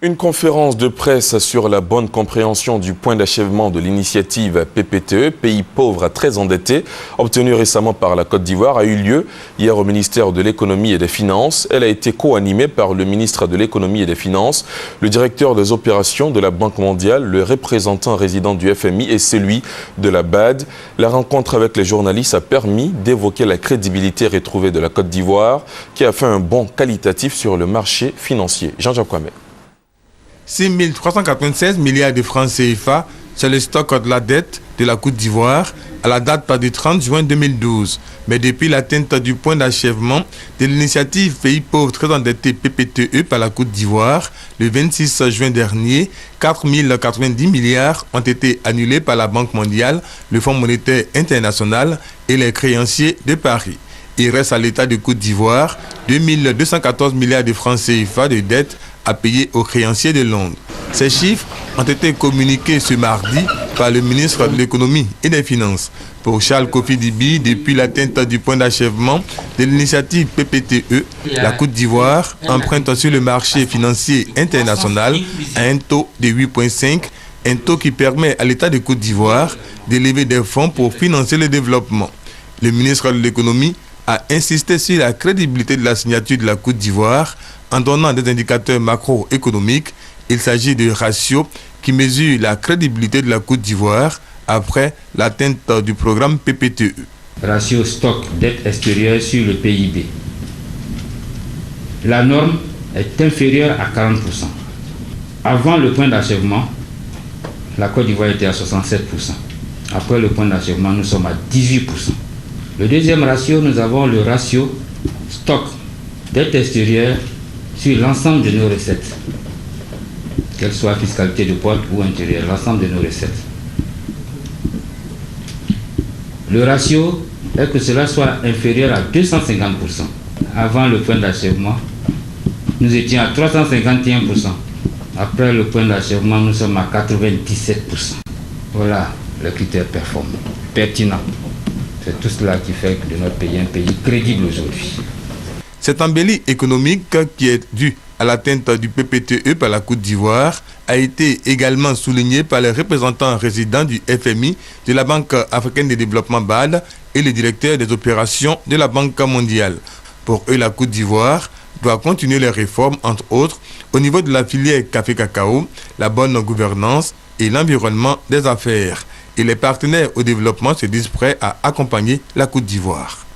Une conférence de presse sur la bonne compréhension du point d'achèvement de l'initiative PPTE, pays pauvres très endettés, obtenue récemment par la Côte d'Ivoire, a eu lieu hier au ministère de l'Économie et des Finances. Elle a été co-animée par le ministre de l'Économie et des Finances, le directeur des opérations de la Banque mondiale, le représentant résident du FMI et celui de la BAD. La rencontre avec les journalistes a permis d'évoquer la crédibilité retrouvée de la Côte d'Ivoire, qui a fait un bond qualitatif sur le marché financier. Jean-Jacques Kwame. 6 396 milliards de francs CFA, c'est le stock de la dette de la Côte d'Ivoire à la date du 30 juin 2012. Mais depuis l'atteinte du point d'achèvement de l'initiative Pays pauvres très endettés PPTE par la Côte d'Ivoire, le 26 juin dernier, 4 090 milliards ont été annulés par la Banque mondiale, le Fonds monétaire international et les créanciers de Paris. Il reste à l'État de Côte d'Ivoire 2 214 milliards de francs CFA de dettes à payer aux créanciers de Londres. Ces chiffres ont été communiqués ce mardi par le ministre de l'Économie et des Finances. Pour Charles Kofi Dibi, depuis l'atteinte du point d'achèvement de l'initiative PPTE, la Côte d'Ivoire emprunte sur le marché financier international à un taux de 8,5, un taux qui permet à l'État de Côte d'Ivoire d'élever des fonds pour financer le développement. Le ministre de l'Économie a insisté sur la crédibilité de la signature de la Côte d'Ivoire en donnant des indicateurs macroéconomiques. Il s'agit de ratios qui mesurent la crédibilité de la Côte d'Ivoire après l'atteinte du programme PPTE. Ratio stock dette extérieure sur le PIB. La norme est inférieure à 40%. Avant le point d'achèvement, la Côte d'Ivoire était à 67%. Après le point d'achèvement, nous sommes à 18%. Le deuxième ratio, nous avons le ratio stock dette extérieure sur l'ensemble de nos recettes, qu'elles soient fiscalité de porte ou intérieure, l'ensemble de nos recettes. Le ratio est que cela soit inférieur à 250%. Avant le point d'achèvement, nous étions à 351%. Après le point d'achèvement, nous sommes à 97%. Voilà le critère pertinent. C'est tout cela qui fait de notre pays un pays crédible aujourd'hui. Cette embellie économique qui est due à l'atteinte du PPTE par la Côte d'Ivoire a été également soulignée par les représentants résidents du FMI, de la Banque africaine de développement BAD et le directeur des opérations de la Banque mondiale. Pour eux, la Côte d'Ivoire doit continuer les réformes, entre autres, au niveau de la filière café-cacao, la bonne gouvernance et l'environnement des affaires. Et les partenaires au développement se disent prêts à accompagner la Côte d'Ivoire.